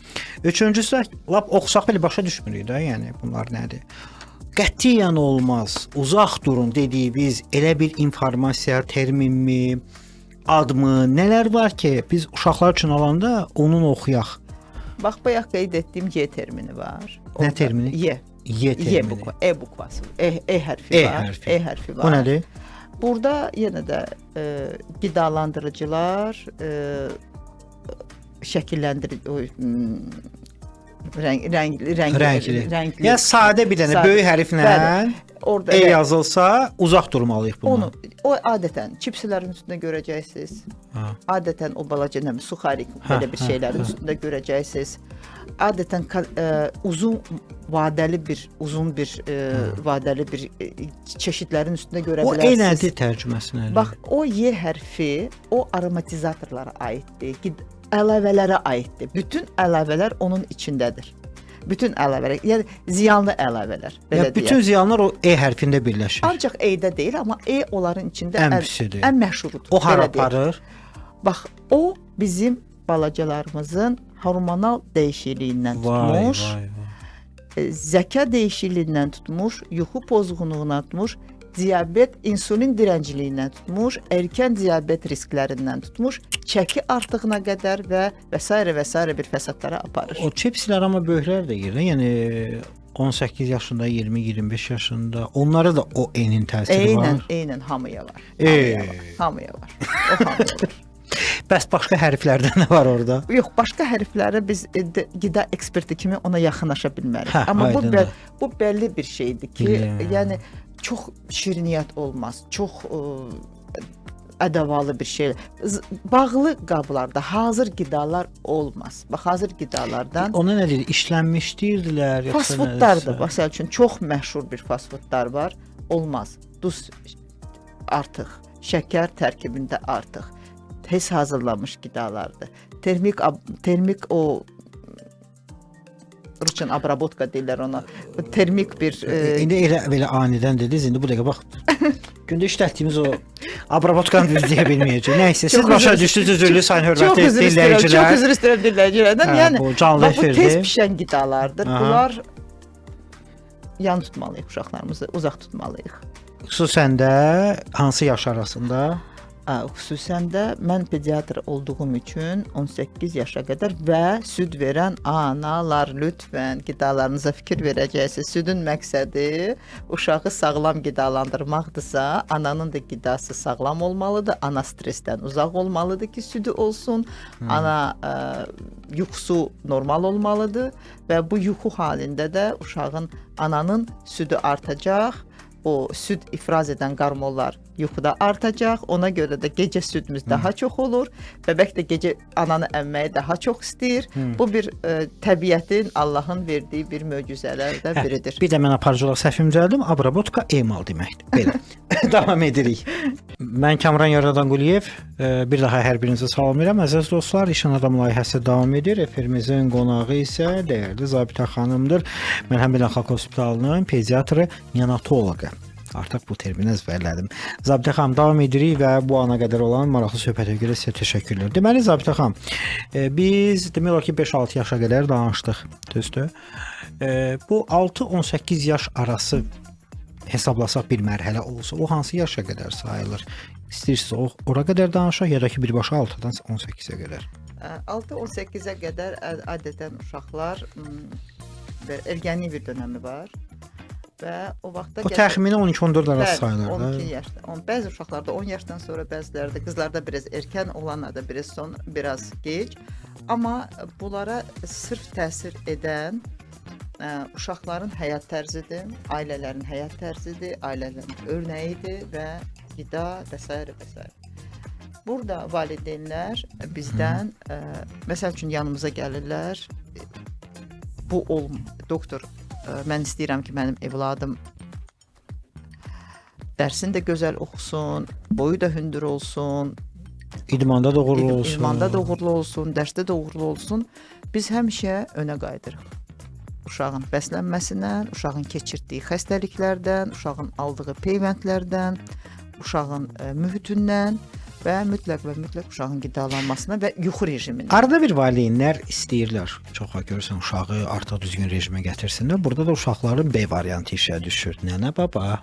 Üçüncüsü lap oxusaq belə başa düşmürük də, yəni bunlar nədir? Qətiyyən olmaz, uzaq durun dediyimiz elə bir informasiya, terminmi, admı, nələr var ki, biz uşaqlar üçün alanda onun oxuyaq. Bax, bayaq qeyd etdiyim Y termini var. Nə termini? Y. Y termini. E bukvası. E hərfi var. E hərfi var. O nədir? Burada yenə də qidalandırıcılar, şəkilləndirici, rəngli. Ya sadə bir dənə böyük hərflə E yazılsa uzaq durmalıyıq bundan. O adətən çipslərin üstündə görəcəksiniz. Adətən o balaca suxarik belə bir şeylərin üstündə görəcəksiniz. Adətən uzun vadəli bir çeşidlərin üstündə görə bilərsiniz. O E nədir tərcüməsi nədir? Bax, o Y hərfi o aromatizatorlara aiddir, əlavələrə aiddir. Bütün əlavələr onun içindədir. Bütün əlavələr, yəni ziyanlı əlavələr, belə deyək. Bütün ziyanlar o E hərfində birləşir. Ancaq E-də deyil, amma E onların içində ən məşhurudur. O hara aparır? Bax, o bizim balacalarımızın hormonal dəyişikliyindən tutmuş, zəka dəyişikliyindən tutmuş, yuxu pozğunluğuna tutmuş, diabet, insulin dirənciliyindən tutmuş, erkən diabet risklərindən tutmuş, çəki artığına qədər və s. bir fəsadlara aparır. O çipslər amma böyüklər də yeyir, yəni 18 yaşında, 20-25 yaşında, onlara da o E-nin təsiri var. Eynən hamıya var. Hamıya var. O hamıya var. Bəs başqa hərflərdə nə var orada? Yox, başqa hərflərə biz qida eksperti kimi ona yaxınlaşa bilmərik. Amma bu bəlli bir şeydir ki, yəni çox şirniyyat olmaz, çox ədəvalı bir şey. Bağlı qablarda hazır qidalar olmaz. Bax, hazır qidalardan... Ona nə deyir? İşlənmiş deyirdilər? Fast foodlardır. Məsəl üçün, çox məşhur bir fast foodlar var. Olmaz. Duz artıq, şəkər tərkibində artıq. Tez hazırlanmış qidalardır. Termik o Rusçan abrabotka deyirlər ona. Termik bir... İndi elə anidən dediniz, indi bu dəqiqə bax, gündə işlətdiyimiz o abrabotkanı düz deyə bilməyəcək. Nəysə, siz başa düşdünüz, üzrlü sayın hörmətli dinləyicilər. Çox üzr istəyirəm dinləyicilərdən. Yəni, bu canlı efirdir. Bu tez pişən qidalardır. Bunlar yan tutmalıyıq uşaqlarımızı, uzaq tutmalıyıq. Xüsusən də hansı yaş arasında? Xüsusən də mən pediatr olduğum üçün 18 yaşa qədər və süd verən analar lütfən qidalarınıza fikir verəcəksiniz. Südün məqsədi uşağı sağlam qidalandırmaqdırsa, ananın da qidası sağlam olmalıdır. Ana stressdən uzaq olmalıdır ki, südü olsun. Ana yuxusu normal olmalıdır və bu yuxu halında da uşağın, ananın südü artacaq. O süd ifraz edən qarmollar yuxuda artacaq. Ona görə də gecə südümüz daha çox olur. Bəbək də gecə ananı əmməyi daha çox istəyir. Bu bir təbiətin, Allahın verdiyi bir möcüzələrdən biridir. Bir də mən aparıcılıq səhvim düzəldim. Abrabotka emal deməkdir. Belə. Davam edirik. Mən Kamran Yaradan Quliyev, bir daha hər birinizi salamlayıram. Əziz dostlar, İşin Adam layihəsi davam edir. Efirimizin qonağı isə dəyərli Zabitə xanımdır. Mərhəm Beynəlxalq Hospitalının pediatrı, neonatoloqu. Artıq bu termini əzbərlədim. Zabitə xanım, davam edirik və bu ana qədər olan maraqlı söhbətə görə sizə təşəkkürlər. Deməli, Zabitə xanım, biz demək olar ki 5-6 yaşa qədər danışdıq, düzdür? Bu 6-18 yaş arası hesablasaq bir mərhələ olsa, o hansı yaşa qədər sayılır? İstəyirsiniz ora qədər danışaq, ya da ki birbaşa 6-dan 18-ə qədər? 6-18-ə qədər adətən uşaqlar ergənlik bir dönəmi var. Və o vaxtda o təxminən 12-14 arası sayılır. 12 yaşda. Bəzi uşaqlarda 10 yaşdan sonra, bəzilərdə qızlarda biraz erkən, olanlarda biraz gec. Amma bunlara sırf təsir edən uşaqların həyat tərzidir, ailələrin həyat tərzidir, ailələrin örnəyidir və qida və s. və s. Burada valideynlər bizdən, məsəl üçün yanımıza gəlirlər, doktor, mən istəyirəm ki, mənim evladım dərsini də gözəl oxusun, boyu da hündür olsun, idmanda da uğurlu olsun, dərsdə də uğurlu olsun. Biz həmişə önə qayıdırıq. Uşağın bəslənməsindən, uşağın keçirdiyi xəstəliklərdən, uşağın aldığı peyvəndlərdən, uşağın mühitindən və mütləq uşağın qidalanmasına və yuxu rejimindən. Arada bir valideynlər istəyirlər, çoxa görürsən uşağı artıq düzgün rejimə gətirsinlər. Burada da uşaqların B variantı işə düşür. Nənə, baba,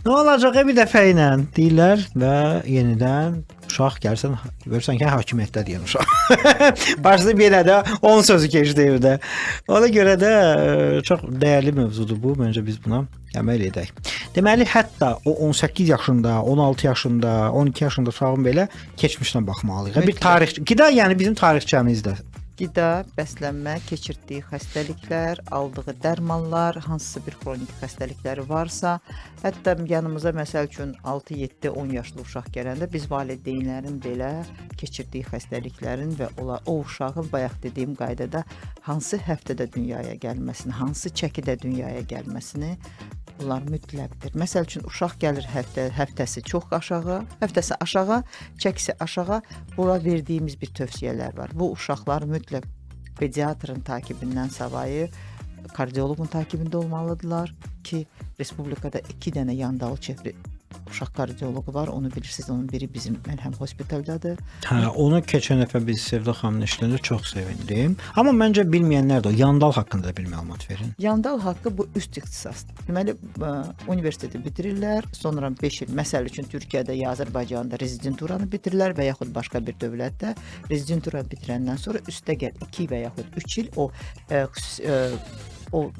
nə olacaq bir dəfə ilə deyirlər və yenidən uşaq gəlsən, görürsən ki, hakimiyyətdə deyən uşaq. Başlayıb yenə də onun sözü keçdi evdə. Ona görə də çox dəyərli mövzudur bu. Məncə biz buna əməl edək. Deməli, hətta o 18 yaşında, 16 yaşında, 12 yaşında uşağın belə keçmişinə baxmalıyıq. Bir tarix, qida yəni bizim tarixçəmizdə. Qida, bəslənmə, keçirdiyi xəstəliklər, aldığı dərmanlar, hansısa bir xronik xəstəlikləri varsa, hətta yanımıza məsəl üçün 6, 7, 10 yaşlı uşaq gələndə biz valideynlərin belə keçirdiyi xəstəliklərin və o uşağın bayaq dediyim qaydada hansı həftədə dünyaya gəlməsini, hansı çəkidə dünyaya gəlməsini bunlar mütləqdir. Məsəl üçün uşaq gəlir həftəsi çox aşağı, həftəsi aşağı, çəkisi aşağı. Bura verdiyimiz bir tövsiyələr var. Bu uşaqlar mütləq pediatrın takibindən savayı kardioloqun takibində olmalıdırlar ki, Respublikada 2 dənə Yandalı Çevri uşaq kardioloqu var, onu bilirsiniz, onun biri bizim Məlhəm Hospitaldadır. Onu keçən dəfə biz Sevda xanımın işlərində çox sevindim. Amma məncə bilməyənlər də o Yandal haqqında da bir məlumat verin. Yandal haqqı bu üst ixtisasdır. Deməli, universiteti bitirirlər, sonra 5 il, məsəl üçün Türkiyədə ya Azərbaycanda rezidenturanı bitirirlər və yaxud başqa bir dövlətdə rezidenturanı bitirəndən sonra üstəgəl 2 və yaxud 3 il o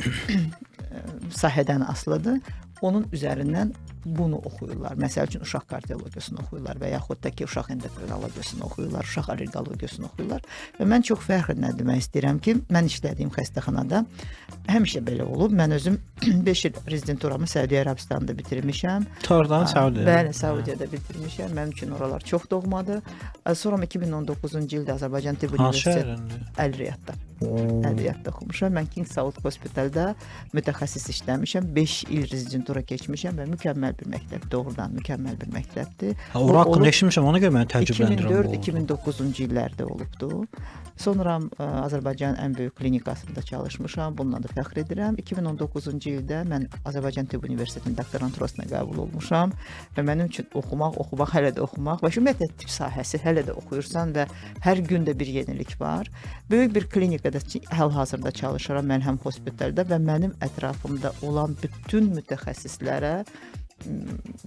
sahədən asılıdır. Onun üzərindən bunu oxuyurlar. Məsəl üçün uşaq kardiologiyasını oxuyurlar və yaxud da ki, uşaq endokrinologiyasını oxuyurlar, uşaq allergologiyasını oxuyurlar. Və mən çox fəxrlə demək istəyirəm ki, mən işlədiyim xəstəxanada həmişə belə olub. Mən özüm 5 il rezidenturamı Səudiyyə Ərəbistanında bitirmişəm. Tordan Səudiyyə. Bəli, Səudiyyədə bitirmişəm. Mənim üçün oralar çox doğmadır. Sonra 2019-cu ildə Azərbaycan Tibb Universiteti Əl-Riyadda. Əl-Riyadda oxumuşam. Mən King Saud Hospitalda mütəxəssis işləmişəm. 5 il rezidentura keçmişəm və mükəmməl bir məktəb, doğrudan mükəmməl bir məktəbdir. Ora haqqında eşitmişəm, ona görə məni təəccübləndirən bu. 2004-2009-cu illərdə olubdu. Sonra Azərbaycanın ən böyük klinikasında çalışmışam. Bununla da fəxr edirəm. 2019-cu ildə mən Azərbaycan Tibb Universitetinin doktoranturasına qəbul olmuşam və mənim üçün oxumaq, hələ də oxumaq və ümumiyyətlə tibb sahəsi hələ də oxuyursan və hər gün də bir yenilik var. Böyük bir klinika Respublikada hal-hazırda çalışıram Məlhəm Hospitalda və mənim ətrafımda olan bütün mütəxəssislərə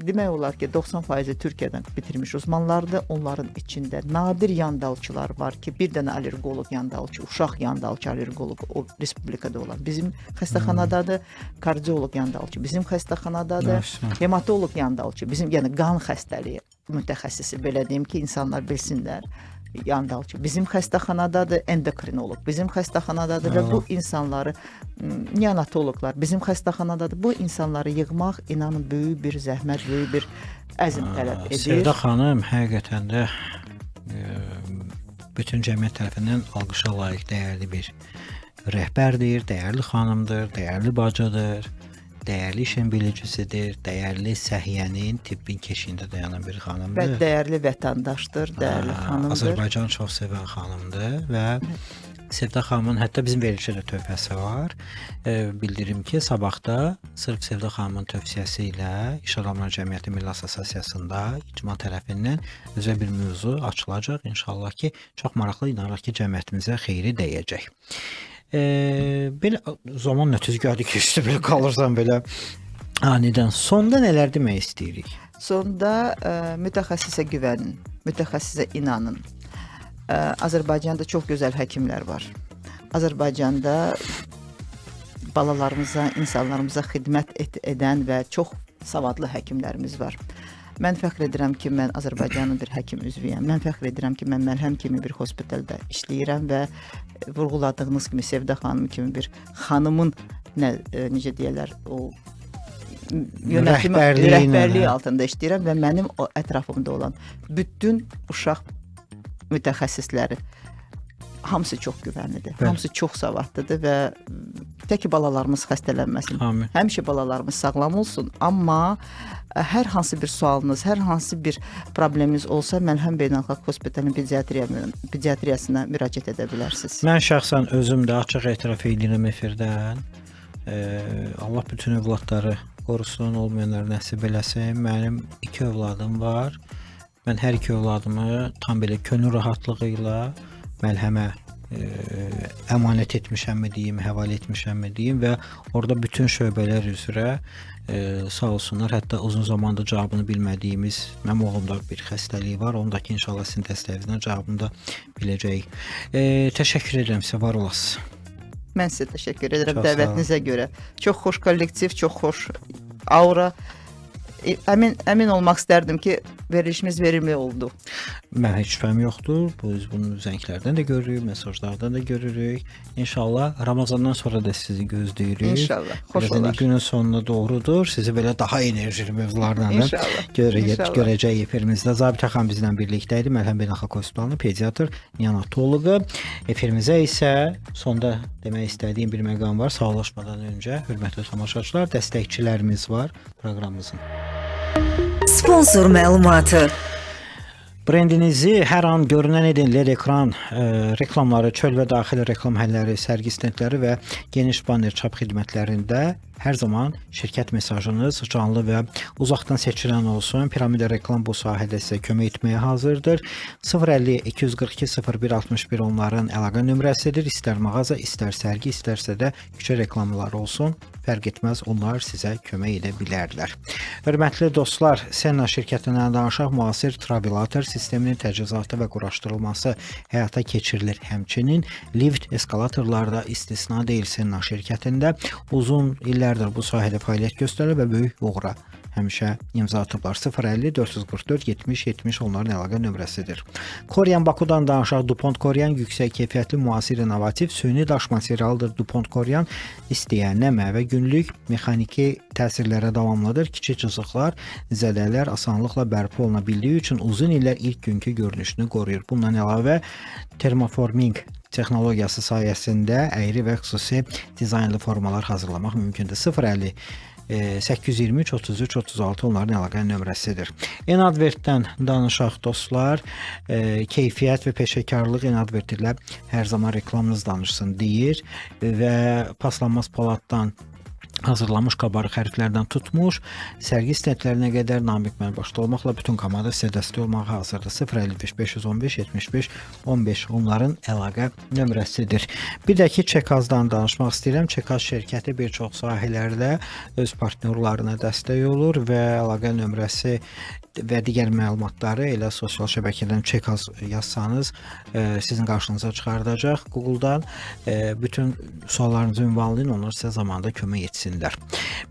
demək olar ki, 90% Türkiyədən bitirmiş uzmanlardır. Onların içində nadir yandalçılar var ki, bir dənə allergoloq yandalçı, uşaq yandalçı allergoloq o respublikada olan. Bizim xəstəxanadadır kardioloq yandalçı, bizim xəstəxanadadır hematoloq yandalçı, bizim yəni qan xəstəliyi mütəxəssisi, belə deyim ki, insanlar bilsinlər. Yandalçı. Bizim xəstəxanadadır endokrinoloq, bizim xəstəxanadadır və bu insanları neonatoloqlar, bizim xəstəxanadadır. Bu insanları yığmaq inanın böyük bir zəhmət, böyük bir əzm tələb edir. Sevda xanım həqiqətən də bütün cəmiyyət tərəfindən alqışa layiq dəyərli bir rəhbərdir, dəyərli xanımdır, dəyərli bacıdır. Dəyərli işin bilicisidir, dəyərli səhiyyənin, tibbin keşiyində dayanan bir xanımdır. Və dəyərli vətəndaşdır, dəyərli xanımdır. Azərbaycan çox sevən xanımdır və Sevda xanımın hətta bizim verilişdə tövhəsi var. Bildirim ki, sabahda sırf Sevda xanımın tövsiyəsi ilə İş Adamları Cəmiyyəti Milli Assosiasiyasında icma tərəfindən özəl bir mövzu açılacaq. İnşallah ki, çox maraqlı, inanırıq ki, cəmiyyətimizə xeyri dəyəcək. Belə zaman nətizgahı keçdi, belə qalırsan belə anidən. Sonda nələr demək istəyirik? Sonda mütəxəssisə güvənin, mütəxəssisə inanın. Azərbaycanda çox gözəl həkimlər var. Azərbaycanda balalarımıza, insanlarımıza xidmət edən və çox savadlı həkimlərimiz var. Mən fəxr edirəm ki, mən Azərbaycanın bir həkim üzvüyəm. Mən fəxr edirəm ki, mən Məlhəm kimi bir hospitalda işləyirəm və vurğuladığınız kimi Sevda xanım kimi bir xanımın necə deyirlər, o rəhbərliyi altında işləyirəm və mənim o ətrafımda olan bütün uşaq mütəxəssisləri hamısı çox güvənlidir, hamısı çox savadlıdır və tək ki balalarımız xəstələnməsin. Amin. Həmişə balalarımız sağlam olsun, amma hər hansı bir sualınız, hər hansı bir probleminiz olsa Məlhəm Beynəlxalq Hospitalın pediatriyasına müraciət edə bilərsiniz. Mən şəxsən özüm də açıq etiraf edirəm efirdən. Allah bütün övladları qorusun, olmayanları nəsib eləsin. Mənim 2 övladım var. Mən hər 2 övladımı tam belə könül rahatlığı ilə Məlhəmə əmanət etmişəmmi deyim, həvalə etmişəmmi deyim və orada bütün şöbələr üzrə sağ olsunlar. Hətta uzun zamandır cavabını bilmədiyimiz, mənim oğlumda bir xəstəliyi var. Ondakı inşallah sizin dəstəyinizlə cavabını da biləcəyik. Təşəkkür edirəm sizə, var olasınız. Mən sizə təşəkkür edirəm dəvətinizə görə. Çox xoş kollektiv, çox xoş aura. Əmin olmaq istərdim ki, verilişimiz verimli oldu. Mən heç şübhəm yoxdur. Bunu zənglərdən də görürük, mesajlardan da görürük. İnşallah Ramazandan sonra da sizi gözləyirik. İnşallah, xoş olar. Günün sonuna doğrudur. Sizi belə daha enerjili mövzularla görəcək efirimizdə. Zabitə xanım bizlə birlikdə idi. Məlhəm Beynəlxalq Hospitalının pediatr, neonatoloqu. Efirimizə isə sonda demək istədiyim bir məqam var. Sağollaşmadan öncə, hörmətli tamaşaçılar, dəstəkçilərimiz var proqramımızın. Sponsor məlumatı. Brendinizi hər an görünən edin. LED ekran reklamları, çöl və daxili reklam həlləri, sərgi stendləri və geniş banner çap xidmətlərində hər zaman şirkət mesajınız canlı və uzaqdan seçilən olsun. Piramida reklam bu sahədə sizə kömək etməyə hazırdır. 050 242 01 61 onların əlaqə nömrəsidir. İstər mağaza, istər sərgi, istərsə də küçə reklamları olsun. Fərq etməz, onlar sizə kömək edə bilərlər. Hörmətli dostlar, Senna şirkətindən danışaq. Müasir travilator sisteminin təchizatı və quraşdırılması həyata keçirilir. Həmçinin lift eskalatorlarda istisna deyil. Senna şirkətində uzun illərdir bu sahədə fəaliyyət göstərir və böyük uğura həmişə imza atıblar. 050 444 70 70 onların əlaqə nömrəsidir. Koryan Bakudan danışaq. DuPont Koryan yüksək keyfiyyətli, müasir, innovativ süni daş materialıdır. DuPont Koryan istəyən nəmə və günlük mexaniki təsirlərə davamlıdır. Kiçik cızıqlar, zədələr asanlıqla bərpa oluna bildiyi üçün uzun illər ilk günkü görünüşünü qoruyur. Bundan əlavə termoforming texnologiyası sayəsində əyri və xüsusi dizaynlı formalar hazırlamaq mümkündür. 050 823 33 36 onların əlaqə nömrəsidir. Enadvertdən danışaq dostlar. Keyfiyyət və peşəkarlıq Enadvert ilə hər zaman reklamınız danışsın deyir və paslanmaz poladdan hazırlanmış qabarıq hərflərdən tutmuş, sərgi stendlərinə qədər Namiq mən başda olmaqla bütün komanda sizə dəstək olmağa hazırdır. 055 515 75 15 onların əlaqə nömrəsidir. Bir də ki, Çekazdan danışmaq istəyirəm. Çekaz şirkəti bir çox sahələrdə öz partnyorlarına dəstək olur və əlaqə nömrəsi və digər məlumatları elə sosial şəbəkədən Çekaz yazsanız sizin qarşınıza çıxardacaq Google-dan. Bütün suallarınızı ünvanlayın, onlar sizə zamanında kömək etsinlər.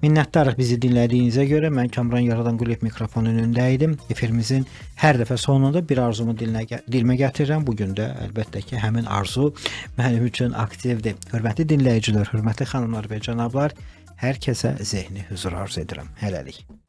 Minnətdarıq bizi dinlədiyinizə görə. Mən Kamran Yaradanquliyev mikrofon önündə idim. Efirimizin hər dəfə sonunda bir arzumu dilimə gətirirəm. Bugün də əlbəttə ki, həmin arzu mənim üçün aktivdir. Hörmətli dinləyicilər, hörmətli xanımlar və cənablar, hər kəsə zehni huzur arzu edirəm. Hələlik.